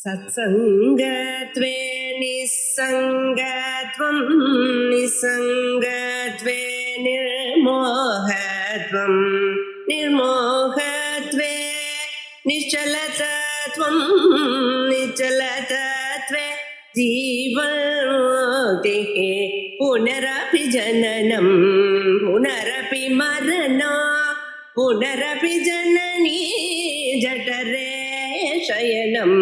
सत्सङ्गत्वे निस्सङ्गत्वं निस्सङ्गत्वे निर्मोहत्वं निर्मोहत्वे निश्चलतत्वं निश्चलतत्वे जीवन्मुक्तिः पुनरपि जननं पुनरपि मरणं पुनरपि जननी जठरे शयनम्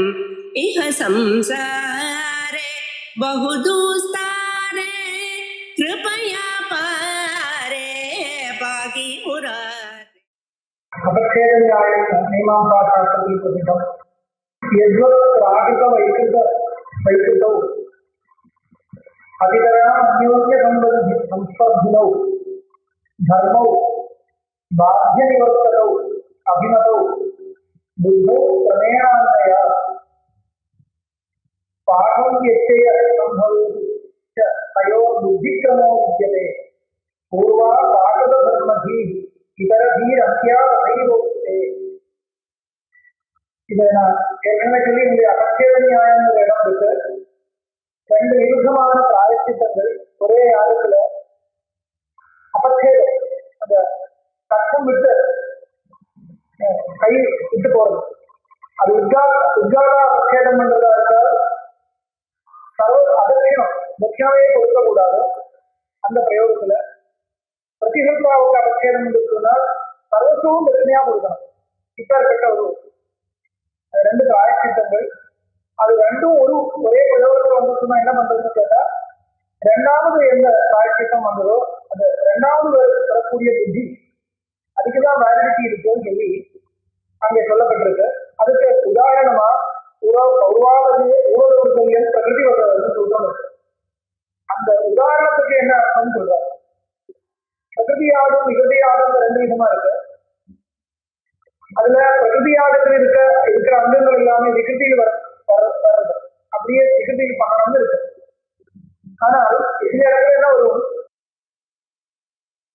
इह संसारे बहुदुस्तारे कृपया पारे पाहि मुरारे। अपक्षेदन्यायं मीमांसाशास्त्रത്തിൽ പ്രസിദ്ധം യദ്വത് പ്രാകൃത വൈകൃതൗ അതിതരാം അന്യോന്യ സംസ്പർദ്ധിനൗ ധർമ്മൗ ബാധ്യനിവർത്തനൗ അഭിമതൗ ബുദ്ധൗ പ്രമേയാന്വയ पाठं व्यत्यय संभवति च तयोः बुद्धिक्रमो विद्यते पूर्वा पाठधर्मधीः इतरधीरन्त्या तथैवोक्ते இதனை ஏற்கனவே சொல்லி இந்த அபட்சேத நியாயம்னு இடம் இருக்கு. ரெண்டு விருத்தமான பிராயச்சித்தங்கள் ஒரே யாகத்துல அபட்சேதம், அந்த கஷ்டம் விட்டு கை விட்டு போறது, அது உத்காத அபட்சேதம் பண்றதா இருந்தால் அதற்கையும் முக்கியமே கொடுக்க கூடாது. அந்த பிரயோகத்துல பிரதிகல்பாவுக்கு அபட்சேதம் இருக்குன்னா சர்வசும் பிரச்சனையா கொடுக்கணும். இப்ப இருக்க ஒரு ரெண்டு பிராயச்சித்தங்கள், அது ரெண்டும் ஒரே பிரயோகத்தில் வந்துச்சுன்னா என்ன பண்றதுன்னு கேட்டா, ரெண்டாவது எந்த பிராயச்சித்தம் வந்ததோ அந்த ரெண்டாவது வரக்கூடிய புத்தி அதுக்குதான் வேலிடிட்டி இருக்குன்னு சொல்லி அங்கே சொல்லப்பட்டிருக்கு. அதுக்கு உதாரணமா பிரகிருதி வசதி சொல்றாங்க. அந்த உதாரணத்துக்கு என்ன அர்த்தம் சொல்றாங்க? பிரகிருதியாடும் விகதியாடும் ரெண்டு விதமா இருக்கு. அதுல பிரகிருதியாடத்துல இருக்கிற அங்கங்கள் எல்லாமே விகிருதியில் வர்றது, அப்படியே விகிருதியில் பண்ணணும்னு இருக்கு. ஆனால் இந்த இடத்துல என்ன வரும்,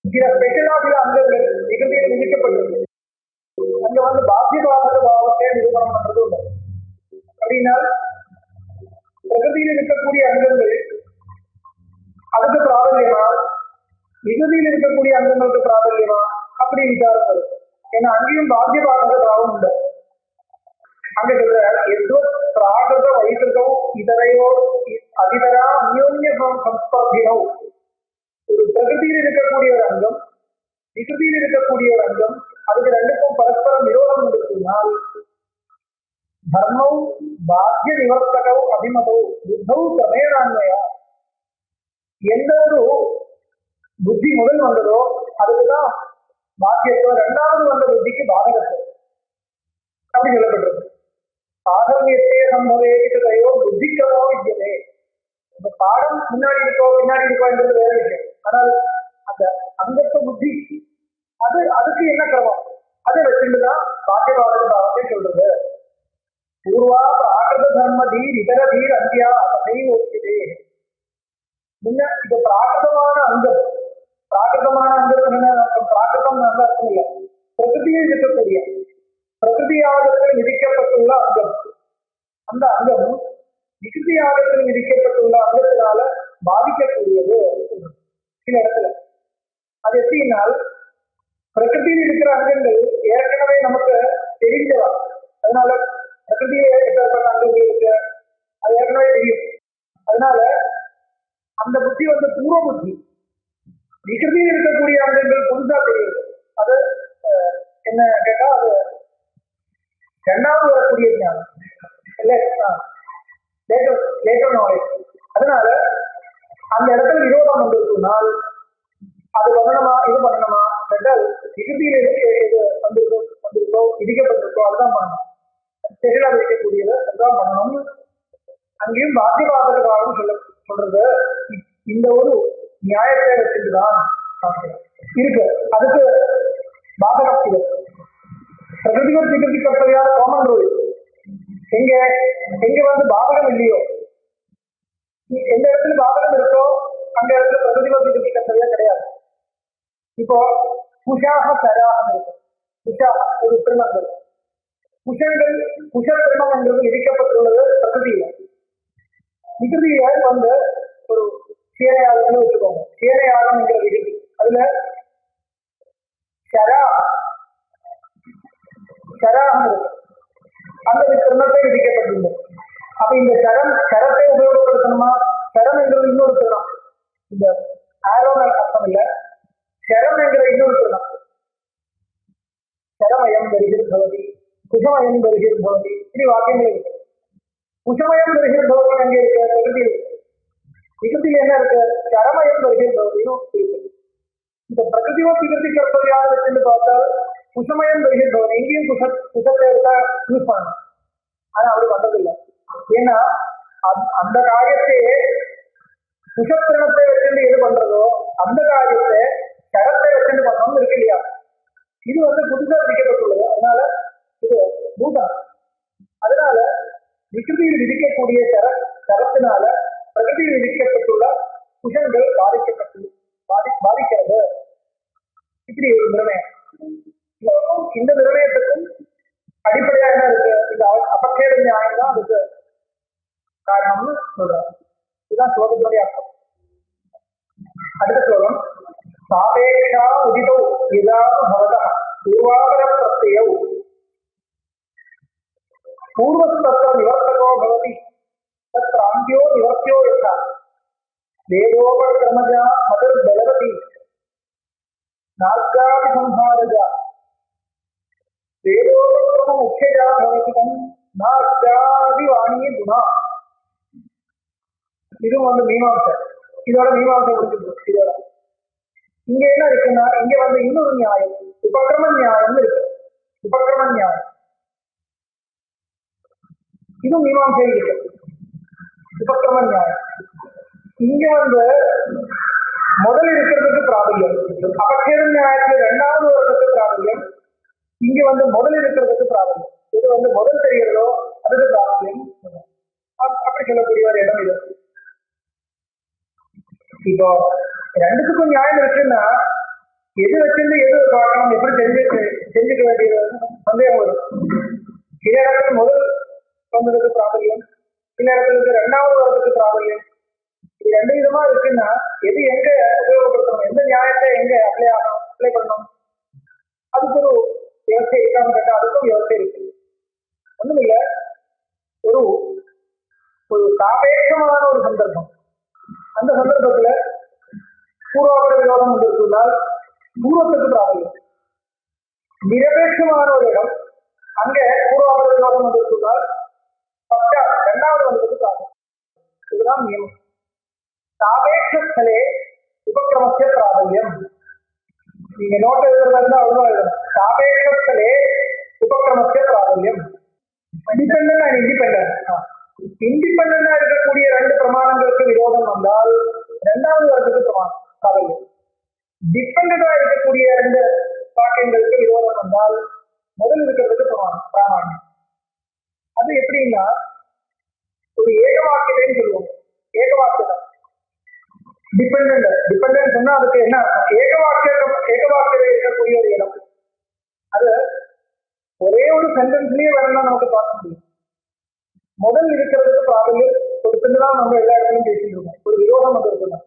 சில ஸ்பெஷலா சில அங்கங்கள் விகிருதியில் விதிக்கப்பட்டிருக்கு. அங்க பாத்தியபாத பாவத்தை நிரூபணம் பண்றது உண்டு. அப்படின்னா பிரகதியில் இருக்கக்கூடிய அங்கங்கள் அதுக்கு பிராபல்யமா, விகதியில் இருக்கக்கூடிய அங்கங்களுக்கு பிராபல்யமா, அப்படி விசாரம் வரும். ஏன்னா அங்கேயும் பாத்தியபாத பாவம் உண்டு. அங்க சொல்ற பிராகிருத வைகிருதோ இதரையோ அதிதரா அந்யோன்ய சம்ஸ்பர்தினோ, ஒரு பிரகதியில் இருக்கக்கூடிய ஒரு அங்கம் விகிருதியில் இருக்கக்கூடிய ஒரு அங்கம், அதுக்கு ரெண்டுக்கும் பரஸ்பரம் விரோதம் இருக்குனால் தர்மம் பாத்திய நிவர்த்தகோ அபிமதோ புத்தௌ பிரமேயான்வயா, எந்த ஒரு புத்தி முதல் வந்ததோ அதுக்குதான் பாத்தியத்துவம், ரெண்டாவது வந்த புத்திக்கு பாதகத்துவம் அப்படி சொல்லப்பட்டிருக்கு. பாதவியத்தையே சம்பவேதையோ புத்திக்கமோ வித்தியதே. இந்த பாடம் முன்னாடி இருக்கோ பின்னாடி இருக்கோன்றது வேற விஷயம். ஆனால் அந்த அங்கத்த புத்தி அதுக்கு என்ன கிரமம் அதை வச்சுட்டுதான் பாத்தியபாத பாவத்தை சொல்றது. பூர்வா பிராகிருத தர்ம தீர் இதர தீர் அந்தியா அதை ஒத்திதே. முன்ன இது பிராகிருதமான அங்கம் பிராகிருதம் நல்ல அர்த்தம் இல்லை, பிரகிருதியில் இருக்கக்கூடிய பிரகிருதியாகத்தில் விதிக்கப்பட்டுள்ள அங்கம், அந்த அங்கம் விகிருதியாகத்தில் விதிக்கப்பட்டுள்ள அங்கத்தினால பாதிக்கக்கூடியது சில இடத்துல. அது எப்படின்னால், பிரகிருதியில் இருக்கிற அங்கங்கள் ஏற்கனவே நமக்கு தெரிஞ்சவா, அதனால பிரகிருதியில ஏற்பட்ட அங்கங்கள் இருக்கு, அது ஏற்கனவே தெரியும். அதனால அந்த புத்தி பூர்வ புத்தி. விகிருதியில் இருக்கக்கூடிய அங்கங்கள் புதுசா தெரியுது. அது என்ன கேட்டா அது ரெண்டாவது வரக்கூடிய ஞானம், லேட்டர் நாலேஜ். அதனால அந்த இடத்துல விரோதம் வந்திருக்குனால் அது பண்ணணுமா இது பண்ணணுமா கேட்டால் விகிருதியில இது வந்திருக்கோ விதிக்கப்பட்டிருக்கோ அதுதான் பண்ணணும். ஸ்பெஷலா விதிக்கக்கூடியது அதுதான் பண்ணணும்னு அங்கேயும் பாத்தியபாதகமாகவும் சொல்றது. இந்த ஒரு நியாயத்தை வச்சுதான் இருக்கு. அதுக்கு பாதகம் இது பிரகிருதிகள் விகிருதி கற்பனையான காமன் ரூல். எங்க பாதகம் இல்லையோ, எந்த இடத்துல பாதகம் இருக்கோ அந்த இடத்துல பிரகிருதிகள் விகிருதி கற்பனையா கிடையாது. இப்போ குஷாக சராகம் இருக்கு. குஷாக ஒரு திருமணம், குஷங்கள் குஷ திருமணம் என்றது விதிக்கப்பட்டுள்ளது விகிருதியை வந்து ஒரு சேனையாளர்னு வச்சுக்கோங்க. சேனையாளம் என்கிற விகிருதி, அதுல சராகம் இருக்கு, அந்த திருமணத்தை விதிக்கப்பட்டுள்ளது. அப்ப இந்த சரத்தை உபயோகப்படுத்தணுமா? சரம் என்கிறது இன்னொரு திருமணம், இந்த ஆரோன அர்த்தம் இல்ல, சரம் என்கிற இன்னொரு திருமணம். சரமயம் வருகிற பவதி, குஷமயம் வருகிற பவதி, இப்படி வாக்கியங்கள் இருக்கு. குஷமயம் வருகிற பவதி அங்கே இருக்கு, பிரகிருதி இருக்கு. விகிருதியில் என்ன இருக்கு? சரமயம் வருகிற பவதியும் இருக்கு. இந்த பிரகிருதியும் விகிருதி கற்பதியாக வச்சுன்னு பார்த்தால் குஷமயம் வருகிற பவதி, எங்கேயும் குஷத்தை யூஸ் பண்ணணும். ஆனா அவரு பண்றதில்லை. ஏன்னா அந்த காரியத்தையே குஷத்திரணத்தை வச்சுட்டு எது பண்றதோ அந்த காரியத்தை சரத்தை வச்சுட்டு பண்ணணும்னு இருக்கு இல்லையா? இது வந்து புதுசா விதிக்கப்பட்டுள்ளது. அதனால இது பூதம். அதனால விகிருதியில் விதிக்கக்கூடிய சரத்தினால பிரகிருதியில் விதிக்கப்பட்டுள்ள குஷங்கள் பாதிக்கிறது. இப்படி ஒரு நிர்ணயம். இந்த நிர்ணயத்துக்கும் அடிப்படையா என்ன இருக்கு? இந்த அபச்சேத நியாயம் தான் அதுக்கு காரணம்னு சொல்றாங்க. இதுதான் ஸ்லோகத்தினுடைய அர்த்தம். அடுத்த ஸ்லோகம், சாபேக்ஷா உதிதோ யதாவது பவதா பூர்வாபர பிரத்யயௌ பூர்வஸ்தத்ர நிவர்த்தகோ பவதி தத்ராந்த்யோ நிவர்த்தியோ யதா வேதோபக்ரமஜா மதர் பலவதி நாஸ்காதி சம்ஹாரஜா வேதோபக்ரம முக்கியஜா பவதி தம் நாஸ்காதி வாணியே குணா. இதுவும் வந்து மீமாம்சை. இதோட மீமாம்சை முடிஞ்சிருக்கு. இதோட இங்க என்ன இருக்குன்னா, இங்க வந்து இன்னொரு நியாயம், உபக்கிரம நியாயம்னு இருக்கு. உபக்கிரம நியாயம் இதுவும் மீமாம்சை இருக்கு. உபக்கிரம நியாயம் இங்க வந்து முதல் இருக்கிறதுக்கு பிராபல்யம், அபச்சேத நியாயத்துல ரெண்டாவது வருடத்துக்கு பிராபல்யம், இங்க வந்து முதல் இருக்கிறதுக்கு பிராபல்யம். இது வந்து முதல் தெரிகிறதோ அதுக்கு பிராபல்யம் அப்படி சொல்லக்கூடிய ஒரு இடம் இது. இப்போ ரெண்டுத்துக்கும் நியாயம் இருக்குன்னா எது வச்சிருந்து எது பார்க்கணும், எப்படி செஞ்சுக்க வேண்டியது சந்தேகம் வரும். சில இடத்துல முதல் வந்ததுக்கு பிராபல்யம், சில இடத்துல ரெண்டாவது வரதுக்கு பிராபல்யம். இது ரெண்டு விதமா இருக்குன்னா எது எங்க உபயோகப்படுத்தணும், எந்த நியாயத்தை எங்க அப்ளை பண்ணணும், அதுக்கு ஒரு விவசாய இருக்கான்னு கேட்டா அதுக்கும் விவசாயம் இருக்கு. ஒண்ணும் இல்ல, ஒரு சாபேட்சமான ஒரு சந்தர்ப்பம். அந்த சந்தர்ப்பத்துல பூர்வாபர விரோதம் வந்திருந்தால் பூர்வத்துக்கு பிராபல்யம். நிரபேட்சமான ஒரு இடம், அங்க பூர்வாபர விரோதம் வந்திருந்தால் பக்கா இரண்டாவது வந்ததுக்கு பிராபல்யம். இதுதான் நியமம். சாபேட்சஸ்தலே உபக்கிரமத்திய பிராபல்யம். நீங்க நோட் எழுதுறதா இருந்தா அவ்வளவுதான் எழுதணும். சாபேட்சஸ்தலே உபக்கிரமத்திய பிராபல்யம். Dependent and independent. இண்டிபெண்டா இருக்கக்கூடிய ரெண்டு பிரமாணங்களுக்கு விரோதம் வந்தால் இரண்டாவது வருடத்துக்கு பிராபல்யம். டிபெண்டா இருக்கக்கூடிய ரெண்டு வாக்கியங்களுக்கு விரோதம் வந்தால் முதல் இருக்கிறதுக்கு பிராமாண்யம். அது எப்படின்னா, ஒரு ஏக வாக்கியத்தைன்னு சொல்லுவோம். ஏக வாக்கியம் டிபெண்டன்ட் சொன்னா அதுக்கு என்ன ஏக வாக்கியம் இருக்கக்கூடிய ஒரு இடம். அது ஒரே ஒரு சென்டென்ஸ்லயே வரலாம் நமக்கு பார்க்க முடியும். முதல் இருக்கிறதுக்கு பிராபல்யம் ஒரு சின்னதான் நம்ம எல்லா இடத்துலையும் பேசிட்டு இருக்கோம். ஒரு விரோதம் வந்து இருக்குன்னா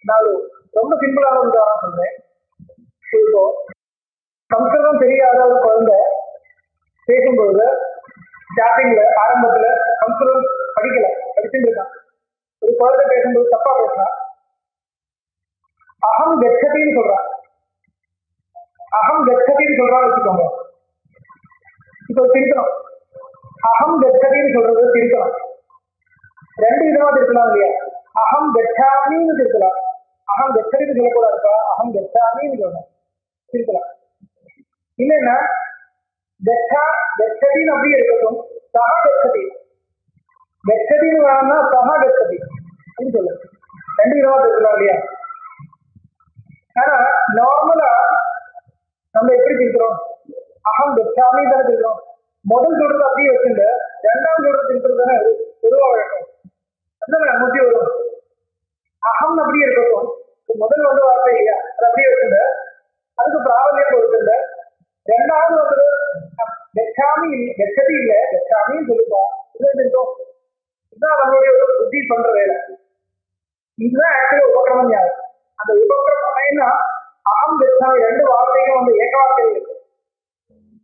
நான் ரொம்ப சிம்பிளான ஒரு உதாரணம் சொல்றேன். இப்போ சம்ஸ்கிருதம் தெரியாத ஒரு குழந்தை பேசும்பொழுது ஸ்டார்டிங்ல ஆரம்பத்துல சம்ஸ்கிருதம் படிச்சுட்டு இருக்கான். ஒரு குழந்தை பேசும்போது தப்பா பேசுறான். அகம் கச்சதின்னு சொல்றான். அகம் கச்சதின்னு சொல்றான்னு வச்சுக்கோங்க. இப்போ திருத்தணும். அகம் கச்சதின்னு சொல்றது திருத்தணும். ரெண்டு விதமா திருத்தலாம் இல்லையா? அகம் கச்சாமின்னு திருத்தலாம். அகம் கச்சதின்னு சொல்லக்கூடாதுப்பா, அகம் கச்சாமின்னு சொல்லணும், திருத்தலாம். இல்லைன்னா கச்சதின்னு அப்படியே இருக்கட்டும், சஹ கச்சதி. கச்சதின்னு வேணும்னா சஹ கச்சதி அப்படின்னு சொல்லு. ரெண்டு விதமா திருத்தலாம் இல்லையா? ஆனா நார்மலா நம்ம எப்படி திருக்கிறோம்? அகம் கச்சாமி தானே திருக்கிறோம். முதல் சொல்றது அப்படியே வச்சுட்டு ரெண்டாவது சொல்றது திருக்கிறது தானே பொதுவாக வழக்கம். அந்த முக்கிய வரும். அகம் அப்படியே இருக்கட்டும், முதல் வந்து வார்த்தை இல்லையா, அது அப்படியே வச்சுட்டு அதுக்கு பிராபல்யம் கொடுத்துட்டு ரெண்டாவது வந்து கச்சாமி கச்சதி இல்லை கச்சாமின்னு சொல்லுப்பா. இதுதான் நம்மளுடைய ஒரு பண்ற வேலை. இதுதான் ஆக்சுவலா உபக்கிரம நியாயம். அந்த உபக்கிரமம்னா அகம் விருத்தம் ரெண்டு வார்த்தையும் வந்து ஏக வார்த்தையில் இருக்கு.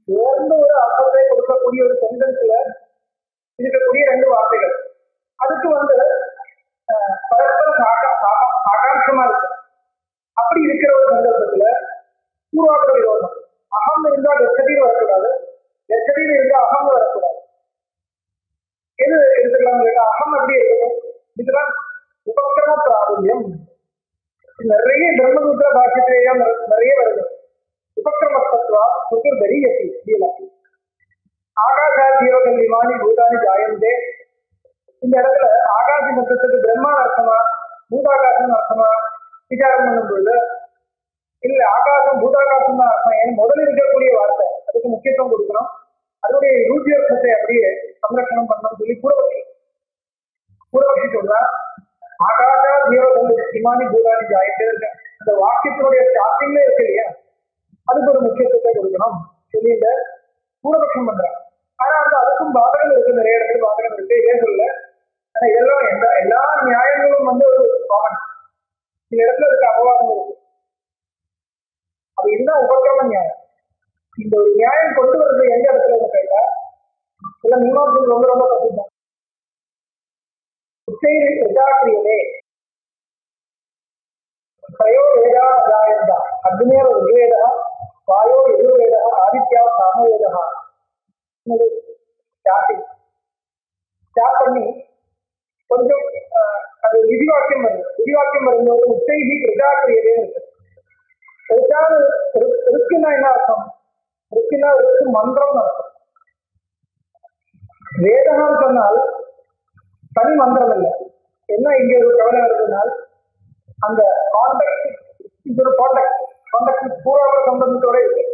சேர்ந்து ஒரு அர்த்தத்தை கொடுக்கக்கூடிய ஒரு சென்டென்ஸ்ல இருக்கக்கூடிய ரெண்டு வார்த்தைகள். அதுக்கு வந்து பரஸ்பர ஆகாட்சமா இருக்கு. அப்படி இருக்கிற ஒரு சந்தர்ப்பத்துல பூர்வாபர விரோதம். அகம் இருந்தால் லட்சதீர் வரக்கூடாது, லட்சதீர் இருந்தால் அகம் வரக்கூடாது. எது எடுத்துக்கலாம்? அகம் அப்படி இருக்கணும். இதுதான் உபக்கிரம பிராபல்யம். நிறைய பிரம்மசூத்திர பாஷ்யத்திலேயே நிறைய வருது. உபக்கிரமத்தத்வா சுகர்தரி எத்தி ஆகாஷா ஜீவகல் விமானி பூதானி ஜாயந்தே. இந்த இடத்துல ஆகாசி மொத்தத்துக்கு பிரம்மான அர்த்தமா பூதாகாசம் அர்த்தமா விசாரம் பண்ணும்போது இல்ல ஆகாசம் பூதாகாசம் தான் அர்த்தம். ஏன்னா முதல்ல இருக்கக்கூடிய வார்த்தை அதுக்கு முக்கியத்துவம் கொடுக்கணும். அதனுடைய ரூபியர்த்தத்தை அப்படியே சம்ரட்சணம் பண்ணணும்னு சொல்லி பூர்வபக்ஷி சொல்றா. ஆகாஷா ஜீவகல் விமானி பூதானி ஜாயந்தே அந்த வாக்கியத்தினுடைய ஸ்டார்டிங்ல இருக்கு இல்லையா, அதுக்கு ஒரு முக்கியத்துவத்தை கொடுக்கணும் சொல்லி இந்த பூர்வபக்ஷம் பண்றாங்க. ஆனா அந்த அதுக்கும் பாதகம் இருக்கு, நிறைய இடத்துல பாதகம் இருக்கு. இதே சொல்ல ஆனா இதெல்லாம் எல்லா நியாயங்களும் வந்து ஒரு காமன். இந்த இடத்துல அதுக்கு அபவாதம் இருக்கு. அது இதுதான் உபக்கிரம நியாயம். இந்த ஒரு நியாயம் கொண்டு வர்றது எந்த இடத்துல கேட்டா இல்ல மீமாசம் ரொம்ப ரொம்ப பிரசித்தம். உச்சையிலே பிரயோ வேதா அதாயந்தா அக்னேவ ருவேதா வாயோ எதிர்வேதா ஆதித்யா சாமவேதா ஸ்டார்ட் பண்ணி கொஞ்சம் அது விதிவாக்கியம் வருது. விதிவாக்கியம் வரும்போது உச்சைகி பிரஜாக்கிரியதே இருக்கு. இருக்குன்னா என்ன அர்த்தம்? இருக்குன்னா இருக்கு மந்திரம் அர்த்தம். வேதகம் சொன்னால் தனி மந்திரம் இல்லை. என்ன இங்க ஒரு கவலை வருதுனால் அந்த கான்டெக்ட், இது ஒரு கான்டெக்ட் பூர்வாபர சம்பந்தத்தோட இருக்கு.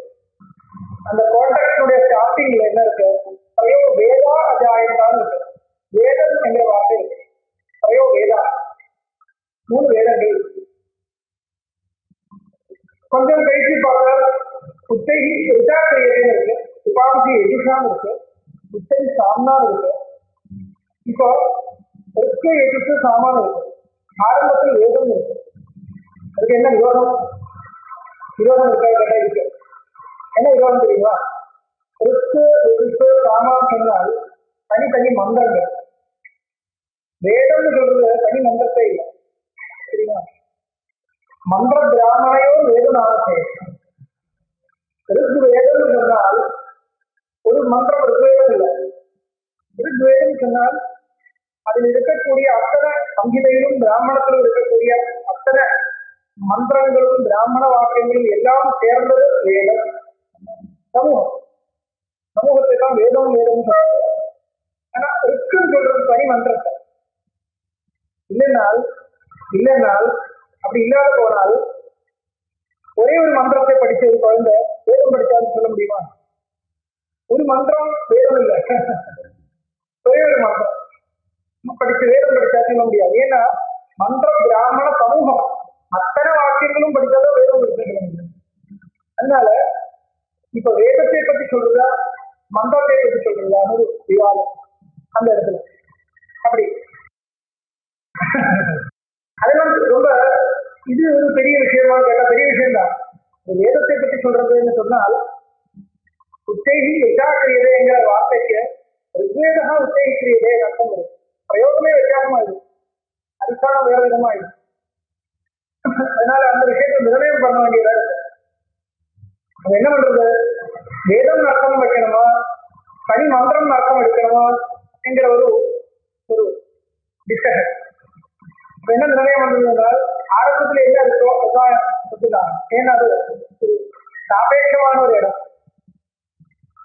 அந்த கான்டெக்டுடைய ஸ்டார்டிங்ல என்ன இருக்கு? பிரயோ வேதா அஜாயந்தான் இருக்கு. வேதம் என்ற வார்த்தை இருக்கு. பிரயோ வேதா 3 வேதங்கள். கொஞ்சம் கழிச்சு பார்க்க உச்சைகி ரிஜாக்கிரியதேன்னு இருக்கு, உபாதி எதிர்தான் இருக்கு, உச்சை சாம்னான் இருக்கு. இப்போ ரிக்கு எதிர்த்து சாமான் இருக்கு. ஆரம்பத்தில் வேதம் இருக்கு. அதுக்கு என்ன விரோதம்? விரோதம் இருக்கா? கேட்டா இருக்கு. என்ன விரோதம் தெரியுமா? ரிக்கு எதிர்த்து சாமான் சொன்னால் தனித்தனி மந்திரங்கள். வேதம்னு சொல்றது தனி மந்திரத்தை இல்லை தெரியுமா? மந்திர பிராமணையோ வேதநாமத்தை. ரிக்வேதம் சொன்னால் ஒரு மந்திரம் ரிக்வேதம் இல்லை. ரிக்வேதம் சொன்னால் அதில் இருக்கக்கூடிய அத்தனை சங்கீதையிலும் பிராமணத்திலும் இருக்கக்கூடிய அத்தனை மந்திரங்களும் பிராமண வாக்கியங்களும் எல்லாம் சேர்ந்தது வேதம். சமூகம், சமூகத்தை தான் வேதம் வேதம் சொல்றது. ஆனா ரிக்குன்னு சொல்றது தனி மந்திரத்தை. இல்லைனால் அப்படி இல்லாத போனால் ஒரே ஒரு மந்திரத்தை படிச்ச ஒரு குழந்தை வேதம் படிச்சான்னு சொல்ல முடியுமா? ஒரு மந்திரம் வேதம் இல்லை, ஒரே ஒரு மந்திரம் படிச்சு வேதம் படிச்சா சொல்ல முடியாது. ஏன்னா மந்திர பிராமண சமூகம் அத்தனை வாக்கியங்களும் படிச்சாதான் வேதம் படிச்சு. அதனால இப்ப வேதத்தை பத்தி சொல்றதா மந்திரத்தை பத்தி சொல்றதான்னு ஒரு விவாதம் அந்த இடத்துல. அப்படி அதெல்லாம் ரொம்ப இது ஒரு பெரிய விஷயமா கேட்டா பெரிய விஷயம் தான். வேதத்தை பத்தி சொல்றதுன்னு சொன்னால் உச்சைகி எஜாக்கிரியதேங்கிற வார்த்தைக்கு ரிக்வேதா உச்சைக்கிரியதே அர்த்தம் இருக்கு. பிரயோகமே வித்தியாசமாயிடும், அதிஷ்டானம் வேற விதமாயிடும். அதனால அந்த விஷயத்தை நிர்ணயம் பண்ண வேண்டியதா இருக்கு. அது என்ன பண்றது? வேதம் அர்த்தம் வைக்கணுமா, தனி மந்திரம் அர்த்தம் எடுக்கணுமா என்கிற ஒரு டிஸ்கஷன். இப்ப என்ன நிர்ணயம் பண்றதுனால் ஆரம்பத்துல என்ன இருக்கோ அதுதான். ஏன்னா அது சாபேட்சமான ஒரு இடம்.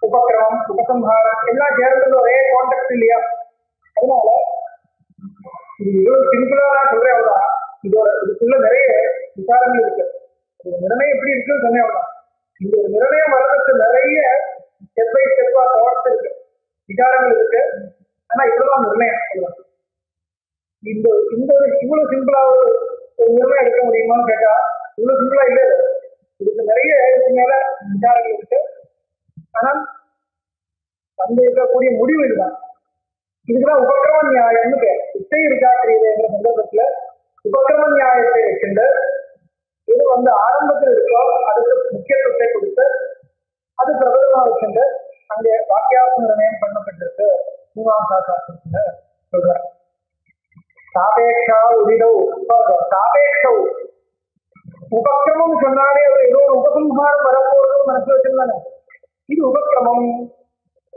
உபக்கிரமம், உபசம்ஹாரம் எல்லாம் சேர்ந்தது ஒரே கான்டெக்ட் இல்லையா? அதனால இது சிம்பிளா நான் சொல்றேன் அவ்வளவுதான். இதுக்குள்ள நிறைய விசாரங்கள் இருக்கு. ஒரு நிர்ணயம் எப்படி இருக்குன்னு சொன்னேன் அவ்வளவுதான். இந்த ஒரு நிர்ணயம் வர்றதுக்கு நிறைய ஸ்டெப் பை ஸ்டெப்பா தாட்ஸ் இருக்கு, விசாரங்கள் இருக்கு. ஆனா இவ்வளவுதான் நிர்ணயம். இந்த இவ்வளவு சிம்பிளா ஒரு நிர்ணயம் எடுக்க முடியுமான்னு கேட்டா இவ்வளவு சிம்பிளா இல்லை. இதுக்கு நிறைய இதுக்கு மேல விசாரங்கள் இருக்கு. ஆனால் அந்த இருக்கக்கூடிய முடிவு இதுதான். இதுக்குதான் உபக்கிரம நியாயம்னு பேர். இச்சை இருக்கா கிரியதைங்கிற சந்தர்ப்பத்துல உபக்கிரம நியாயத்தை வச்சுட்டு இது ஆரம்பத்தில் இருக்கோ அதுக்கு முக்கியத்துவத்தை கொடுத்து அது பிரபலமா வச்சுட்டு அங்கே வாக்கியார்த்த நிர்ணயம் பண்ணப்பட்டிருக்கு மீமாம்சா சாஸ்திரத்துல சொல்ற. சாபேட்சா உதிதோ சாபேட்சው உபக்கிரமம் சொன்னாலே அது ஏதோ ஒரு உபசம்ஹாரம் வரப்போறது மனசு வச்சிருந்தாங்க. இது உபக்கிரமம்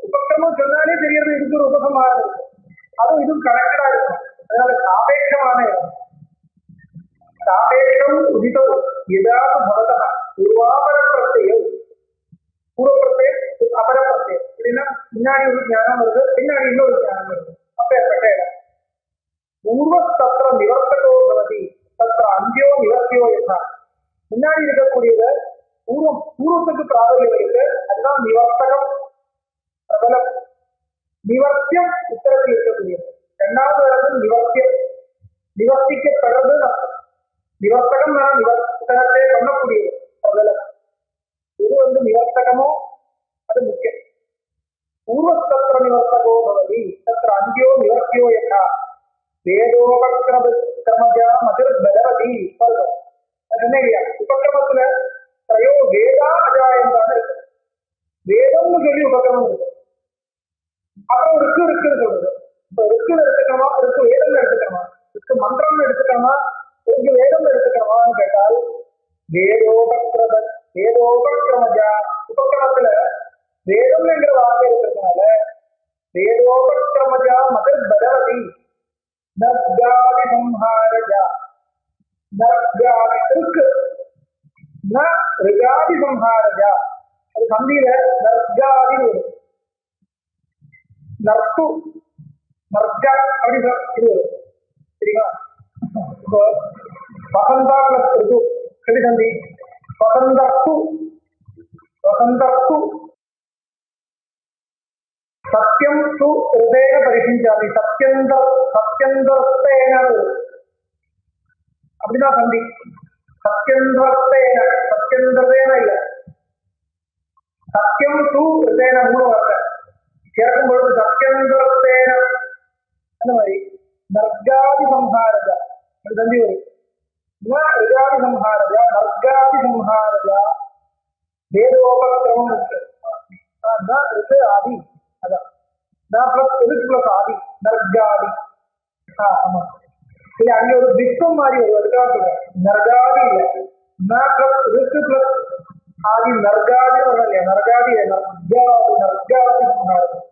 உபக்கிரமம் சொன்னாலே தெரியறது இதுக்கு ஒரு உபசம்ஹாரம் இருக்கு, அதுவும் இதுவும் கனெக்டடா இருக்கும். அதனால சாபேட்சமான இடம். சாபேட்சம் உதிதோ ஏதாவது பவதா பூர்வாபர பிரத்யம் பூர்வப்பிரத்யம் அபர பிரத்யம் அப்படின்னா முன்னாடி ஒரு ஞானம் வருது பின்னாடி இன்னொரு ஞானம் வருது அப்பேற்பட்ட இடம். பூர்வஸ்தத்திர நிவர்த்தகோ பவதி தத்திர அந்தியோ நிவர்த்தியோ யதா. முன்னாடி இருக்கக்கூடியத பூர்வத்துக்கு பிராபல்யம் இருக்கு, அதுதான் நிவர்த்தகம் பிரபலம். நிவர்த்தியம் உத்தரத்தில் இருக்கக்கூடியது. இரண்டாவது இடத்துல நிவர்த்தியம் நிவர்த்திக்கப்படுறது நிவர்த்தகம் நிவர்த்தகத்தை பண்ணக்கூடியது பிரபலம். இது நிவர்த்தகமோ அது முக்கியம். பூர்வஸ்தத்திர நிவர்த்தகோ பவதி தத்திர அந்தியோ நிவர்த்தியோ யதா வேதோபக்கிரமஜா மதிர் பலவதி. இல்லையா உபக்கிரமத்துல பிரயோ வேதா அஜாயம்தான் இருக்கு. வேதம்னு சொல்லி உபக்கிரமம் இருக்கு. அப்புறம் இருக்குன்னு சொல்றது. இப்ப இருக்குன்னு எடுத்துக்கணுமா, இருக்கு வேதம் எடுத்துக்கணுமா, இருக்கு மந்திரம் எடுத்துக்கணுமா, இருக்கு வேதம் எடுத்துக்கணுமான்னு கேட்டால் வேதோபக்கிரமஜா உபக்கிரமத்துல வேதம் என்ற வார்த்தை இருக்கிறதுனால வேதோபக்கிரமஜா மதிர் பலவதி நர்காதி சம்ஹாரஜா. நர்காதி இருக்கு ரிகாதி சம்ஹாரஜா. அது சந்தியில நர்காதி வரும். நர்த்து நர்கா அப்படி இது வரும் சரிங்களா. இப்போ வசந்தா பிளஸ் ரிது கடி சந்தி வசந்தர்த்து வசந்தர்த்து சத்தியம் து ஹிருதேன பரிசிஞ்சாமி சத்யந்தர்த்தேன அப்படிதான் சந்தி. சத்யந்தர்த்தேன சத்யந்தர்தேன இல்ல சத்தியம் து ஹிருதேன மூணு வார்த்தை சேர்க்கும் பொழுது சத்யந்தர்த்தேன அந்த மாதிரி நர்காதி சம்ஹாரஜா அப்படி சந்தி வரும். ரிகாதி சம்ஹாரஜா நர்காதி சம்ஹாரஜா வேதோபக்கிரமம் இருக்கு. ரிது ஆதி அதான் பிளஸ் ஆதி நர்காதி. ஆமா இல்ல அங்க ஒரு திக்கம் மாதிரி ஒரு அதுக்காக நர்காதி இல்ல ரித்து பிளஸ் ஆதி நர்காதி வரல இல்லையா. நர்காதி நர்காதி சம்ஹாரம்.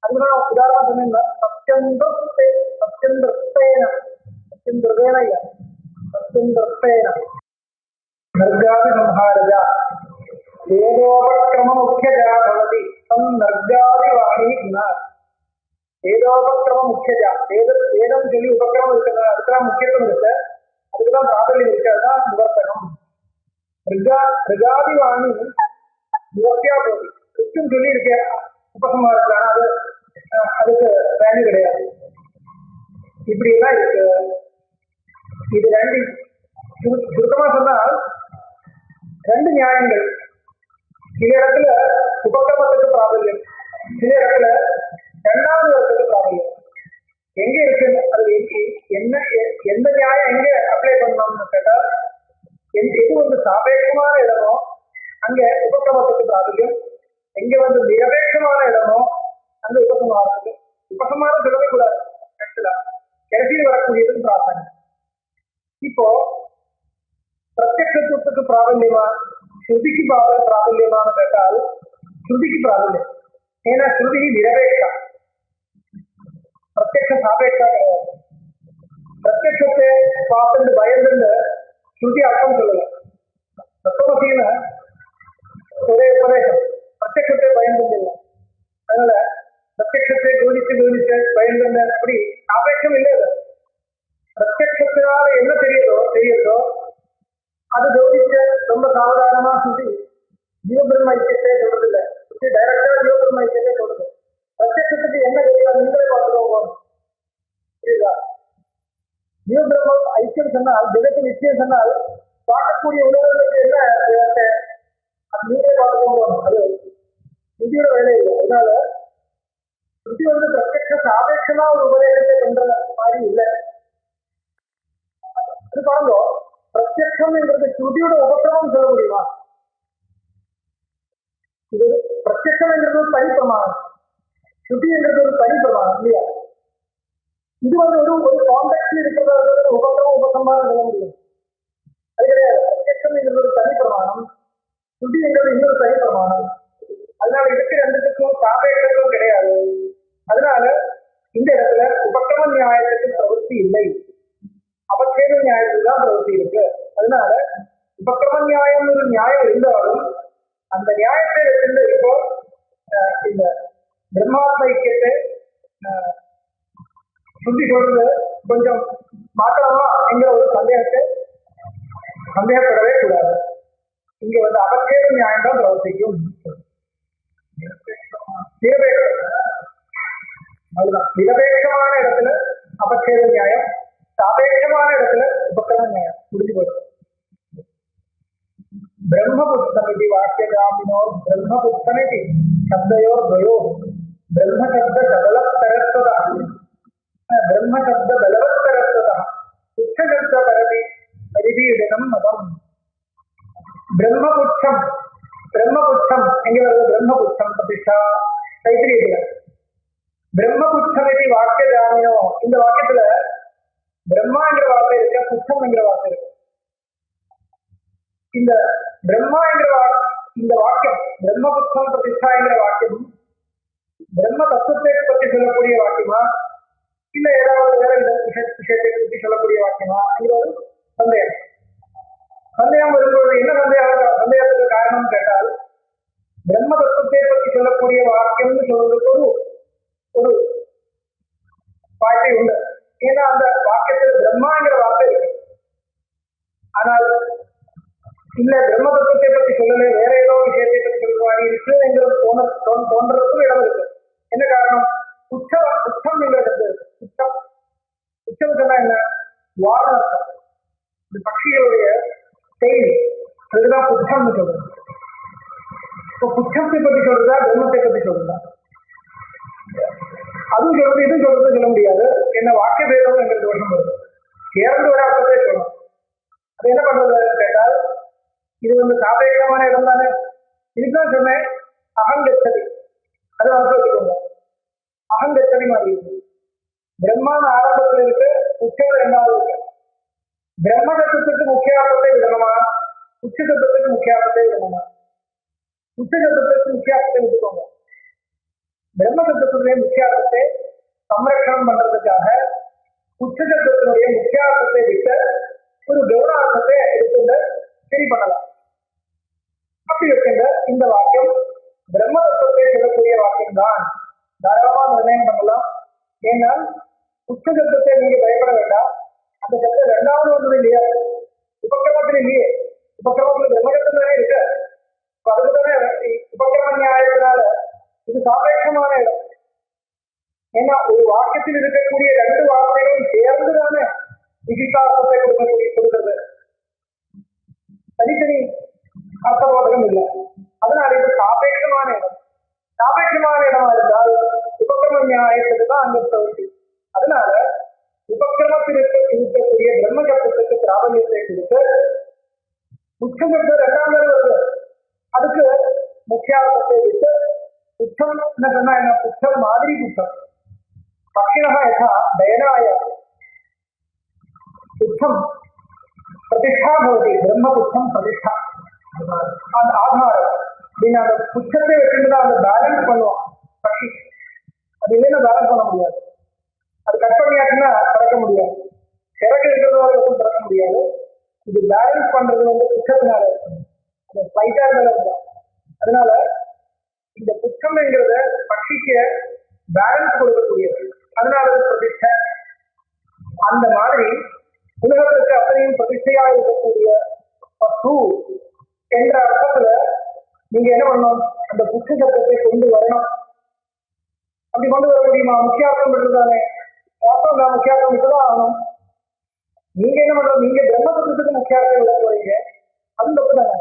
அதுதான் உதாரணம் சொன்னீங்க. சத்யந்திரதேன இல்ல சத்யந்திரதேன நர்காதி சம்ஹாரஜா வேதோபக்கிரம முக்கியஜா பவதி தம் நர்காதி வாணி குணா. வேதோபக்கிரம முக்கியஜா வேதம் சொல்லி உபக்கிரமம் இருக்கிறது, அதுக்கெல்லாம் முக்கியத்துவம் இருக்கு, அதுக்குதான் பிராபல்யம் இருக்கு, அதுதான் நிவர்த்தகம். ரிகாதி வாணி நிவர்த்தியா பவதி கிருஷ்ணன் சொல்லி இருக்கேன் உபசம்ஹாரத்தில், ஆனா அதுக்கு வேல்யூ கிடையாது. இப்படி எல்லாம் இருக்கு. இது ரெண்டு சுருக்கமா சொன்னால் ரெண்டு நியாயங்கள். சில இடத்துல உபக்கிரமத்துக்கு பிராபல்யம், சில இடத்துல இரண்டாவது வருஷத்துக்கு பிராபல்யம். எங்க இருக்கு அது என்ன எந்த நியாயம் எங்க அப்ளை பண்ணணும்னு கேட்டா எது சாபேட்சமான இடமோ அங்க உபக்கிரமத்துக்கு பிராபல்யம், எங்க நிரபேட்சமான இடமோ அங்க உபசம்ஹாரத்துக்கு. உபசம்ஹாரம் சொல்லவே கூடாது, ஆக்சுவலா கடைசியில் வரக்கூடியதுன்னு பிரார்த்தனை. இப்போ பிரத்யக்ஷத்துவத்துக்கு பிராபல்யமா ஸ்ருதிக்கு பிராபல்யமானு கேட்டால் ஸ்ருதிக்கு பிராபல்யம். ஏன்னா ஸ்ருதி நிரபேட்சா, பிரத்யக்ஷ சாபேட்சா கிடையாது. பிரத்யக்ஷத்தை பார்த்து பயந்து ஸ்ருதி அர்த்தம் சொல்லல. தத்துவமசியில ஒரே உபதேசம், பிரத்யக்ஷத்தை பயந்து இல்லை. அதனால பிரத்யக்ஷத்தை கவனித்து பயந்து அப்படி சாபேட்சம் இல்லை. பிரத்யக்ஷத்தினால என்ன தெரியுதோ அது கவனிச்சு ரொம்ப சாதாரணமா சொல்லி ஜீவபிரம்ம ஐக்கியத்தை சொல்றதில்லை, டைரக்டா ஜீவபிரம்ம ஐக்கியத்தை சொல்றது. பிரத்யக்ஷத்துக்கு என்ன தெரியும் நீங்களே பார்த்துக்கோங்க. புரியுதா? ஜீவபிரம்ம ஐக்கியம் சொன்னால் ஜெகத்து நிச்சயம் சொன்னால் பார்க்கக்கூடிய உலகத்துக்கு என்ன அது நீங்களே பார்த்துக்கோங்க. அது நிதியோட வேலை இல்லை. அதனால ஸ்ருதி வந்து பிரத்யக்ஷ சாபேட்சமா ஒரு உபதேசத்தை பண்ற மாதிரி இல்லை. அது பாருங்க, பிரத்யக்ஷம் என்றது ஸ்ருதியோட உபக்கிரமம் சொல்ல முடியுமா? இது பிரத்யக்ஷம் என்றது ஒரு தனி பிரமாணம், ஸ்ருதி என்றது ஒரு தனி பிரமாணம் இல்லையா? இது வந்து ஒரு கான்டெக்ட்ல இருக்கிறத உபக்கிரமம் உபசம்பாரம் சொல்ல முடியும். அது கிடையாது. பிரத்யக்ஷம் என்றது ஒரு தனி பிரமாணம், ஸ்ருதி என்றது இன்னொரு தனி பிரமாணம். அதனால இதுக்கு ரெண்டுத்துக்கும் சாபேட்சம் கிடையாது. அதனால இந்த இடத்துல உபக்கிரம நியாயத்துக்கு பிரவൃத்தி இல்லை, அபச்சேத நியாயத்துக்கு தான் பிரவൃத்தி இருக்கு. அதனால உபக்கிரம நியாயம் ஒரு நியாயம் இருந்தாலும் அந்த நியாயத்தை வச்சிருந்து இப்போ இந்த பிரம்மாத்ம ஐக்கியத்தை சுத்தி சொல்றது கொஞ்சம் மாற்றமா என்கிற ஒரு சந்தேகப்படவே கூடாது. இங்க வந்து அபச்சேத நியாயம் தான் பிரவர்த்திக்கும். அதுதான் நிரபேட்சமான இடத்துல அபச்சேத நியாயம், சாபேட்சமான இடத்துல உபக்கிரம நியாயம் முடிஞ்சு போயிடும். ब्रह्मपुत्रमिति वाक्यगामिनो ब्रह्मपुत्रमिति शब्दयोर्द्वयो ब्रह्मशब्दबलवत्तरत्वतः ब्रह्मशब्दबलवत्तरत्वतः पुच्छशब्दपरति परिपीडनं मदम्. ब्रह्मपुच्छम என்கிற பிரம்மபுச்சம் பிரதிஷ்டா தைத்திரியத்துல பிரம்மபுச்சம் இது வாக்கியகாமினோ, இந்த வாக்கியத்துல பிரம்மா என்கிற வார்த்தை இருக்கு, புச்சம் என்கிற வார்த்தை இருக்கு. இந்த பிரம்மா என்கிற இந்த வாக்கியம் பிரம்மபுத்தம் பிரதிஷ்டா என்கிற வாக்கியம் பிரம்ம தத்துவத்தை பற்றி சொல்லக்கூடிய வாக்கியமா இல்ல ஏதாவது வேற விஷயத்தை பற்றி சொல்லக்கூடிய வாக்கியமா என்கிற ஒரு சந்தேகம் வரும்போது என்ன சந்தேகத்துக்கு காரணம் கேட்டால், பிரம்ம தத்துவத்தை பற்றி சொல்லக்கூடிய வாக்கியம்னு சொல்றதுக்கு ஒரு வார்த்தை உண்டு. ஏன்னா அந்த வாக்கியத்தில் பிரம்மாங்கிற வார்த்தை இருக்கு. ஆனால் இல்ல பிரம்ம தத்துவத்தை பற்றி சொல்லல, வேற ஏதோ விஷயத்தை பற்றி சொல்லுவாங்க இருக்கு என்கிறது தோன்றதுக்கும் இடம் இருக்கு. என்ன காரணம்? உச்சம் என்கிறது உச்சம் சொன்னா என்ன? வாழ இந்த பட்சிகளுடைய செய்தி, அதுதான் புச்சம்னு சொல்றது. இப்போ புச்சத்தை பற்றி சொல்றதா பிரம்மத்தை பற்றி சொல்றதா? அதுவும் சொல்றது இதுவும் சொல்றது சொல்ல முடியாது. என்ன வாக்கிய பேதம் எங்களுக்கு தோஷம் வருது. சேர்ந்து ஒரு அர்த்தத்தை சொல்லணும். அது என்ன பண்றது கேட்டால், இது வந்து சாபேட்சமான இடம் தானே. இதுதான் சொன்னேன் அகங்கச்சதி, அது அர்த்தம் வச்சுக்கோங்க. அகங்கச்சதி மாதிரி இருக்கு. பிரம்மான ஆரம்பத்தில் இருக்கு, உச்சம் ரெண்டாவது இருக்கு. பிரம்ம தத்துவத்துக்கு முக்கியார்த்தத்தை விடணுமா, உச்ச தத்துவத்துக்கு முக்கியார்த்தத்தை விடணுமா? உச்ச தத்துவத்துக்கு முக்கியார்த்தத்தை விட்டுக்கோங்க. பிரம்ம தத்துவத்துடைய முக்கியார்த்தத்தை சம்ரட்சணம் பண்றதுக்காக உச்ச தத்துவத்தினுடைய முக்கியார்த்தத்தை விட்டு ஒரு கௌரார்த்தத்தை எடுத்துட்டு சரி பண்ணலாம். அப்படி வச்சுங்க இந்த வாக்கியம் பிரம்ம தத்துவத்தை சொல்லக்கூடிய வாக்கியம் தான், தாராளமா நிர்ணயம் பண்ணலாம். ஏன்னா உச்ச தத்துவத்தை நீங்க பயப்பட வேண்டாம். அந்த சப்தம் ரெண்டாவது ஒன்று இல்லையா, உபக்கிரமத்தில் இல்லையே. உபக்கிரமத்தில் பிரம்மகத்தம் தானே இருக்கு. அதுக்குதானே உபக்கிரம நியாயத்தினால இது சாபேட்சமான இடம். ஏன்னா ஒரு வாக்கியத்தில் இருக்கக்கூடிய ரெண்டு வார்த்தைகளும் சேர்ந்துதானே விசிஷ்டார்த்தத்தை கொடுக்கிறது. தனித்தனி அர்த்தபோதகம் இல்லை. அதனால இது சாபேட்சமான இடம். சாபேட்சமான இடமா இருந்தால் உபக்கிரம நியாயத்துக்கு தான் அங்க பிரவர்த்தி. அதனால உபக்கிரமத்தில் இருக்கக்கூடிய பிரம்ம சப்தத்துக்கு பிராபல்யத்தை கொடுத்து உச்சம் ரெண்டாம் தடவை வருது, அதுக்கு முக்கியார்த்தத்தை விட்டு புச்சம் என்ன சொன்னா என்ன? புச்சம் மாதிரி புச்சம் பட்சிணா யதா தயனாய புச்சம் பிரதிஷ்டா பவதி, பிரம்ம புச்சம் பிரதிஷ்டா. அந்த ஆதாரம் அப்படின்னு அந்த புச்சத்தை வச்சுதான் அந்த பேலன்ஸ் பண்ணுவோம் பட்சி. அது இல்லைன்னா பேலன்ஸ் பண்ண முடியாது. அது கட் பண்ணியாச்சுன்னா திறக்க முடியாது, சிறகு இருக்கிறவர்களுக்கும் திறக்க முடியாது. இது பேலன்ஸ் பண்றது வந்து புச்சத்தினால ஸ்லைட்டா இருந்தாலும். அதனால இந்த புச்சம் என்கிறத பட்சிக்கு பேலன்ஸ் கொடுக்கக்கூடியது. அதனால பிரதிஷ்டை. அந்த மாதிரி உலகத்திற்கு அத்தனையும் பிரதிஷ்டையாக இருக்கக்கூடிய பசு என்ற அர்த்தத்துல நீங்க என்ன பண்ணணும்? அந்த புச்ச சப்தத்தை கொண்டு வரணும். அப்படி கொண்டு வர முடியுமா? முக்கியார்த்தம் பெற்றதானே, வார்த்தம் தான் முக்கியார்த்தம் விட்டுதான் ஆகணும். நீங்க என்ன பண்றது? நீங்க பிரம்மசப்தத்துக்கு முக்கியார்த்தம் விட போறீங்க, அது தப்பு தானே.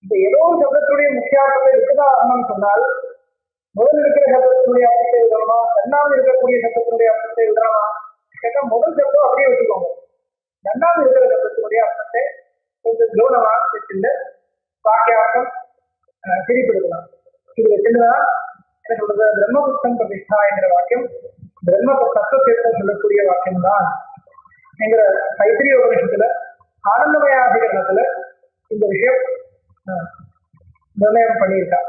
இப்ப ஏதோ ஒரு சப்தத்துடைய முக்கியார்த்தத்தை விட்டுதான் ஆகணும்னு சொன்னால் முதல் இருக்கிற சப்தத்தினுடைய அர்த்தத்தை விடணுமா, ரெண்டாவது இருக்கக்கூடிய சப்தத்தினுடைய அர்த்தத்தை விடணுமா கேட்டா முதல் சப்தம் அப்படியே வச்சுக்கோங்க. ரெண்டாவது இருக்கிற சப்தத்தினுடைய அர்த்தத்தை கொஞ்சம் கௌனமா வச்சுட்டு வாக்கியார்த்தம் பிரிப்படுத்தலாம். இது வச்சுதான் என்ன சொல்றது, பிரம்மபுத்தம் பிரதிஷ்டா என்கிற வாக்கியம் பிரம்ம தத்துவத்தை சொல்லக்கூடிய வாக்கியம் தான் என்கிற தைத்திரிய உபநிஷத்துல ஆனந்தமயாதிகரணத்துல இந்த விஷயம் நிர்ணயம் பண்ணியிருக்கா.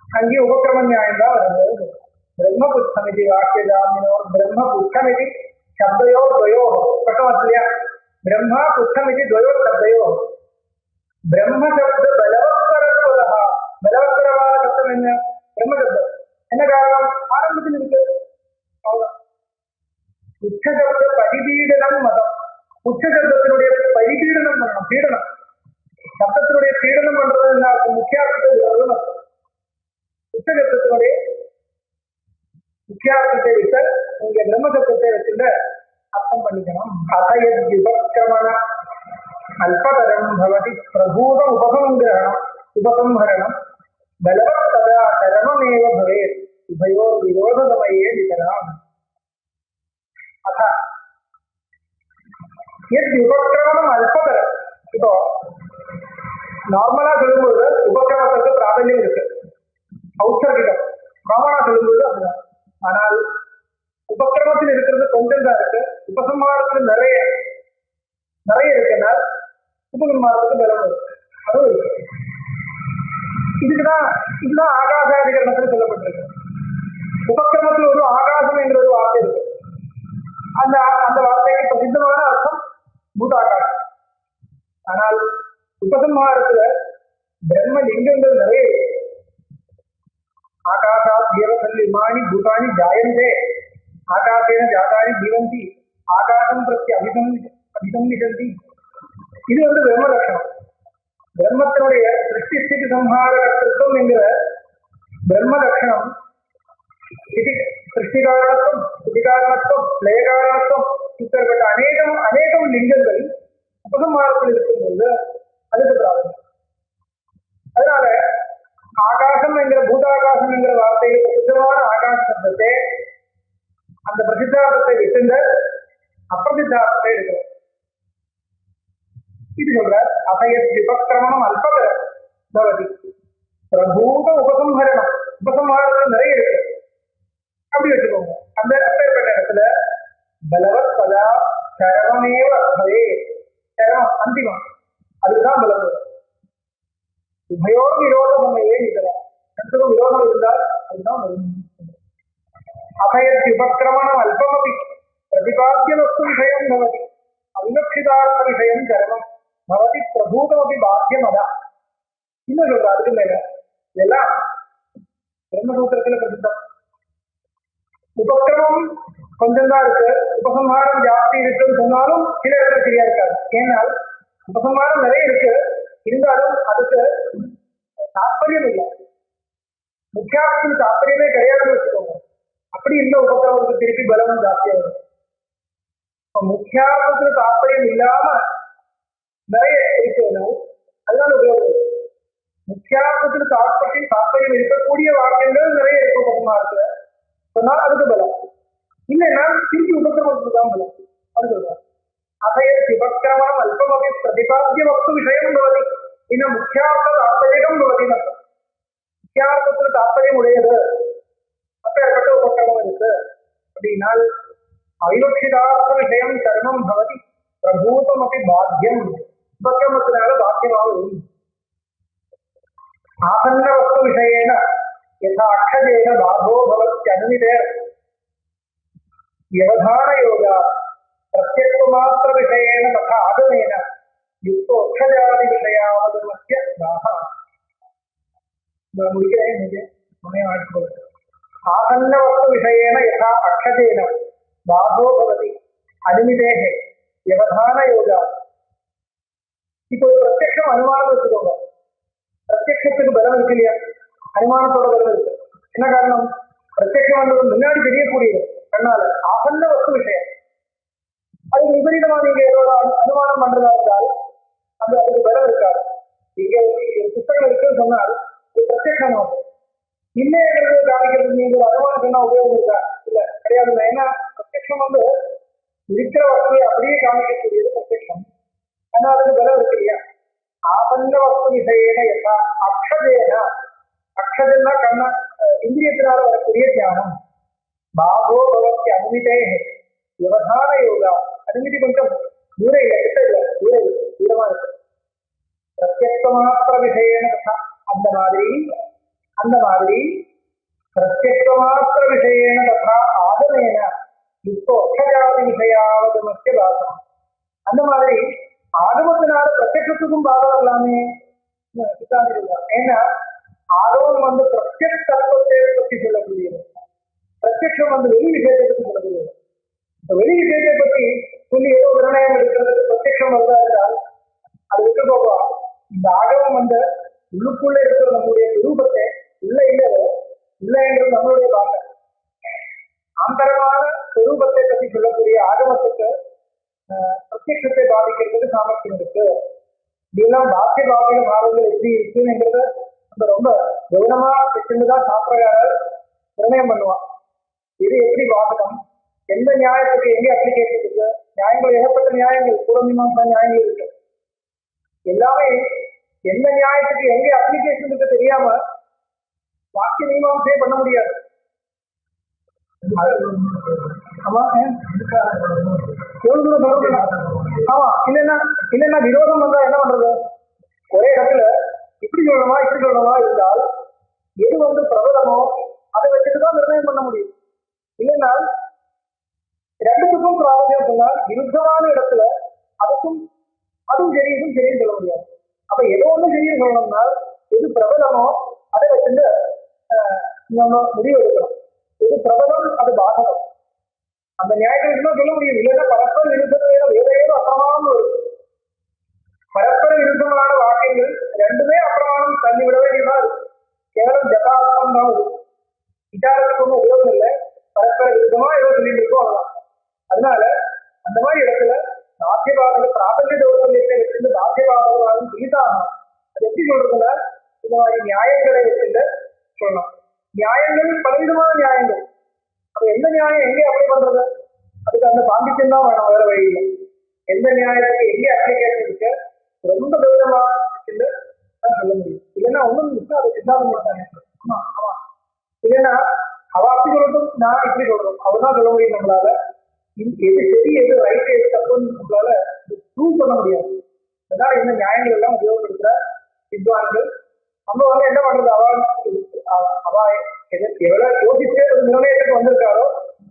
அங்கே உபக்கிரம நியாயம் தான் வருது. பிரம்மபுத்தம் இது வாக்கியதாமினோ பிரம்மபுத்தம் இது சப்தையோ துவயோ பக்கம் இல்லையா, பிரம்மா புத்தம் இது துவயோ சப்தையோ பிரம்ம சப்த பலவத்பரத்வதா. பலவத்பரமான சப்தம் என்ன? பிரம்ம சப்தம். என்ன காரணம்? ஆரம்பத்தில் இருக்கு. உச்ச சப்த பரிபீடனம் மதம். உச்ச சப்தத்தினுடைய பரிபீடனம் பண்ணணும். பீடனம் சப்தத்தினுடைய பீடனம் பண்றது முக்கியார்த்தத்தை உச்ச சப்தத்தினுடைய முக்கியார்த்தத்தை விட்டு இங்க பிரம்ம சப்தத்தை வச்சுட்டு அர்த்தம் பண்ணிக்கணும். அசய விபக்ரமண அல்பதரம் பவதி பிரபூத உபசங்கிரகணம் உபசம்ஹரணம் பலவத்ததா கரணமேவ பவேத் உபயோ விரோதமயே விதராம். அத எத் உபக்கிரமணம் அல்பதரம். இப்போ நார்மலா சொல்லும்போது உபக்கிரமத்துக்கு பிராபல்யம் இருக்கு, ஔசர்கிடம். காமனா சொல்லும்போது அதுதான். ஆனால் உபக்கிரமத்தில் இருக்கிறது கொஞ்சம் தான் இருக்கு, உபசம்ஹாரத்தில் நிறைய இருக்குன்னா உபசம்ஹாரத்துக்கு பலம் இருக்கு, அதுவும் இருக்கு. இதுதான் ஆகாசாதிகரணத்தில் சொல்லப்பட்டிருக்கு. உபக்கிரமத்தில் ஒரு ஆகாசம் என்கிற ஒரு வார்த்தை இருக்கு. அந்த வார்த்தைக்கு பிரசித்தமான அர்த்தம் பூதாகாசம். ஆனால் உபசம்ஹாரத்துல பிரம்ம லிங்கங்கள் நிறைய இருக்கு. ஆகாசா தேவசல்லிமானி பூதானி ஜாயந்தே ஆகாசேன ஜாதானி ஜீவந்தி ஆகாசம் பிரத்தி அபிசம்னிஷந்தி. இது பிரம்ம லட்சணம். பிரம்மத்தினுடைய சிருஷ்டி ஸ்திதி சம்ஹார கர்த்தத்துவம் என்கிற பிரம்ம லட்சணம் இது சிருஷ்டிகாரணத்துவம், ஸ்திதிகாரணத்துவம், லயகாரணத்துவம் இப்பேற்பட்ட அநேகம் லிங்கங்கள் உபசம்ஹாரத்தில் இருக்கும்போது அதுக்கு பிராப்தம். அதனால ஆகாசம் என்கிற பூதாகாசம் என்கிற வார்த்தையை பிரசித்தமான ஆகாச சப்தத்தை அந்த பிரசித்தார்த்தத்தை விட்டுந்த அப்பிரசித்தார்த்தத்தை எடுக்கிறது. இது சொல்ற அசயத் விபக்கிரமணம் அல்பதர பவதி பிரபூத உபசம்ஹரணம். உபசம்ஹாரத்தில் நிறைய இருக்கு, அப்படி வச்சுக்கோங்க. அந்த அப்பேற்பட்ட இடத்துல பலவத் பதா சரவமேவ பவே. சரவம் அந்திமம், அதுதான் பலம். உபயோ விரோதமையே இதெல்லாம் ரெண்டும் விரோதம் இருந்தால் அதுதான் வரும். அபயத் விபக்கிரமணம் அல்பமபி பிரதிபாத்திய வஸ்து விஷயம் பவதி அவிவக்ஷிதார்த்த விஷயம் கர்மம் பவதி பிரபூதமபி பாத்தியம் அதா. இன்னும் சொல்ற அதுக்கு மேல இதெல்லாம் பிரம்மசூத்திரத்துல பிரசித்தம். உபக்கிரமம் கொஞ்சம் தான் இருக்கு, உபசம்ஹாரம் ஜாஸ்தி இருக்குன்னு சொன்னாலும் சில இடத்துல சரியா இருக்காது. ஏன்னால் உபசம்ஹாரம் நிறைய இருக்கு, இருந்தாலும் அதுக்கு தாற்பயம் இல்லை. முக்கியார்த்தத்துக்கு தாற்பயமே கிடையாதுன்னு வச்சுக்கோங்க. அப்படி இந்த உபக்கிரமத்துக்கு திருப்பி பலம் ஜாஸ்தியா வரும். முக்கியார்த்தத்துக்கு தாற்பயம் இல்லாம நிறைய இருக்கணும், அதனால உபயோகம். முக்கியார்த்தத்துக்கு தாற்பயம் இருக்கக்கூடிய வாக்கியங்கள் நிறைய இருக்கும் உபசம்ஹாரத்துல சொன்னால் அதுக்கு பலம். இல்லைன்னா திருப்பி உபக்கிரமத்துக்கு தான் பலம். அது சொல்றாங்க அசயத் விபக்கிரமணம் அல்பமபி பிரதிபாத்திய வஸ்து விஷயம் பவதி. இன்னும் முக்கியார்த்த தாற்பயம் பவதி. முக்கியார்த்தத்தில் தாற்பயம் உடையது அப்பேற்பட்ட உபக்கிரமம் இருக்கு அப்படின்னால் அவிவக்ஷிதார்த்த விஷயம் கர்மம் பவதி பிரபூதம் அப்படி பாத்தியம். உபக்கிரமத்தினால பாத்தியமாகும். ஆசன்ன வஸ்து விஷயேன யதா அக்ஷஜேன பாதோ பவதி அனுமிதே வியவதான யோகா பிரத்யக்ஷமாத்திர விஷயேன ததா ஆகமேன யுக்தோ அக்ஷஜாதி விஷயாவதமஸ்ய தாஹா. முடிக்கிறேன். ஆசன்ன வஸ்து விஷயேன யதா அக்ஷஜேன பாதோ பவதி அனுமிதேஹே வியவதான யோகா. இப்போ பிரத்யக்ஷம் அனுமானம் வச்சுக்கோங்க. பிரத்யக்ஷத்துக்கு பலம் இருக்கு இல்லையா, அனுமானத்தோட பலம் இருக்கு. என்ன காரணம்? பிரத்யக்ஷம் முன்னாடி தெரியக்கூடியது கண்ணால. ஆசன்ன வஸ்து விஷயம் அதுக்கு விபரீதமா நீங்க ஏதோட அனுமானம் பண்றதா இருந்தால் அதுக்கு பலம் இருக்காது. இங்க புத்தகம் இருக்குன்னு சொன்னால் இது பிரத்யக்ஷமாகும். இல்லைங்கிறது காமிக்கிறதுக்கு நீங்க ஒரு அனுமானம் சொன்னா உபயோகம் இருக்கா? இல்ல, கிடையாது. ஏன்னா பிரத்யக்ஷம் வந்து இருக்கிற வசதியை அப்படியே காமிக்கக்கூடியது பிரத்யக்ஷம். ஆனா அதுக்கு பலம் இருக்கு இல்லையா? ஆபந்த வஸ்து விஷயன எல்லா அக்ஷதேனா, அக்ஷதன்னா கண்ண இந்திரியத்தினால வரக்கூடிய ஞானம். பாகோ பவத்தி அனுமிதே விவதான யோகா. அனுமதி கொஞ்சம் தூர இல்லை, கிட்ட இல்லை, தூரமா இருக்கு. பிரத்யக்ஷமாத்திர விஷயன ததா, அந்த மாதிரி பிரத்யக்ஷமாத்திர விஷயன ததா ஆதமேன இப்போ அக்ஷஜாதி விஷயாவது முக்கிய பாசம். அந்த மாதிரி ஆகமத்தினால பிரத்யக்ஷத்துக்கும் பாதம் எல்லாமே சித்தாந்திகள். ஏன்னா ஆகமம் வந்து பிரத்யக்ஷ தத்துவத்தை பற்றி சொல்லக்கூடியது, பிரத்யக்ஷம் வந்து வெளி விஷயத்தை பற்றி சொல்லக்கூடியது. வெளி விஷயத்தை பற்றி சொல்லி ஏதோ நிர்ணயம் எடுக்கிறதுக்கு பிரத்யக்ஷம் வருதா இருந்தால் அது விட்டு போவா. இந்த ஆகமம் வந்து உள்ளுக்குள்ள இருக்கிற நம்முடைய ரூபத்தை இல்லைங்கிறது நம்மளுடைய பாங்க. ஆந்தரமான சொரூபத்தை பற்றி சொல்லக்கூடிய ஆகமத்துக்கு பிரத்யக்ஷத்தை பாதிக்கிறதுக்கு சாமர்த்தியம் இருக்கு. இதெல்லாம் பாக்கிய பாக்கிய பாவங்கள் எப்படி இருக்குங்கிறத நம்ம ரொம்ப கவனமா வச்சுதான் சாஸ்திரகாரர் நிர்ணயம் பண்ணுவான். இது எப்படி பாதகம், எந்த நியாயத்துக்கு எங்கே அப்ளிகேஷன் இருக்கு. நியாயங்கள் ஏகப்பட்ட நியாயங்கள், பூர்வமீமாம்சா நியாயங்கள் இருக்கு. எல்லாமே எந்த நியாயத்துக்கு எங்கே அப்ளிகேஷன் இருக்கு தெரியாம வாக்கிய மீமாம்சையே பண்ண முடியாது. ஆமா, ஆமா, இல்லைன்னா விரோதம் வந்தா என்ன பண்றது? ஒரே இடத்துல இப்படி சொல்லணுமா இருந்தால் எது வந்து பிரபலமோ அதை வச்சுட்டுதான் நிர்ணயம் பண்ண முடியும். இல்லைன்னா ரெண்டுத்துக்கும் பிராபல்யம் சொன்னால் விருத்தமான இடத்துல அதுவும் சரி இதுவும் சரின்னு சொல்ல முடியாது. அப்ப ஏதோ ஒண்ணு சரின்னு சொல்லணும்னா எது பிரபலமோ அதை வச்சுட்டு நம்ம முடிவு எடுக்கணும். எது பிரபலம் அது பாதகம். அந்த நியாயத்தை சொல்ல முடியும். இல்லைன்னா பரஸ்பர விருத்தம் வேற ஏதோ அசமானம் இருக்கு. பரஸ்பர விருத்தமான வாக்கியங்கள் ரெண்டுமே அப்பிரமாணம் தள்ளிவிட வேண்டியதா இருக்கு. கேவலம் ஜபாசம் தான் இருக்கு. விசாரத்துக்கு ஒன்றும் உபயோகம் இல்லை. பரஸ்பர விருத்தமா ஏதோ சொல்லிட்டு இருக்கோம் அவ்வளவுதான். அதனால அந்த மாதிரி இடத்துல சாத்தியபாதங்கள் பிராபல்ய தோஷத்தை வச்சிருந்து சாத்தியபாதங்களும் சீதாகணும். அது எப்படி சொல்றதுன்னா இந்த மாதிரி நியாயங்களை வச்சுட்டு சொல்லலாம். நியாயங்கள் பலவிதமான நியாயங்கள். அப்ப எந்த நியாயம் எங்கே அப்ளை பண்றது? அதுக்கு அந்த பாண்டித்யம் தான் வேணும், வேற வழி இல்லை. எந்த நியாயத்துக்கு எங்கே அப்ளிகேஷன் இருக்கு ரொம்ப கௌரவமா வச்சுட்டு தான் சொல்ல முடியும். இல்லைன்னா ஒன்றும் இருக்கு, அது சித்தாந்தம் மாட்டாங்க. ஆமா ஆமா, இல்லைன்னா அவ அப்படி சொல்லட்டும், நான் இப்படி சொல்றோம், அவர்தான் சொல்ல முடியும். நம்மளால எது சரி எது ரைட் எது தப்புன்னு நம்மளால ப்ரூவ் பண்ண முடியாது. அதனால இந்த நியாயங்கள் எல்லாம் உபயோகப்படுத்துற வித்வான்கள் நம்ம வந்து என்ன பண்றது? அவ எவ்வளவு யோசிச்சு ஒரு நிர்ணயத்துக்கு வந்திருக்காரோ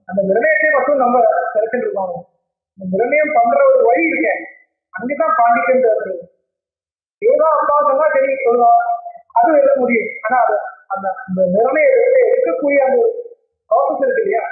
அந்த நிர்ணயத்தை மட்டும் நம்ம செலக்ட் இருக்காங்க. இந்த நிர்ணயம் பண்ற ஒரு வழி இருக்கேன், அங்கேதான் பாண்டித்யம் தேவை. ஏதோ அப்பா சொன்னா சரி சொல்லுவாங்க, அது எழுத முடியும். ஆனா அது அந்த நிர்ணயத்தை எடுக்கக்கூடிய அந்த ப்ராசஸ் இருக்கு இல்லையா,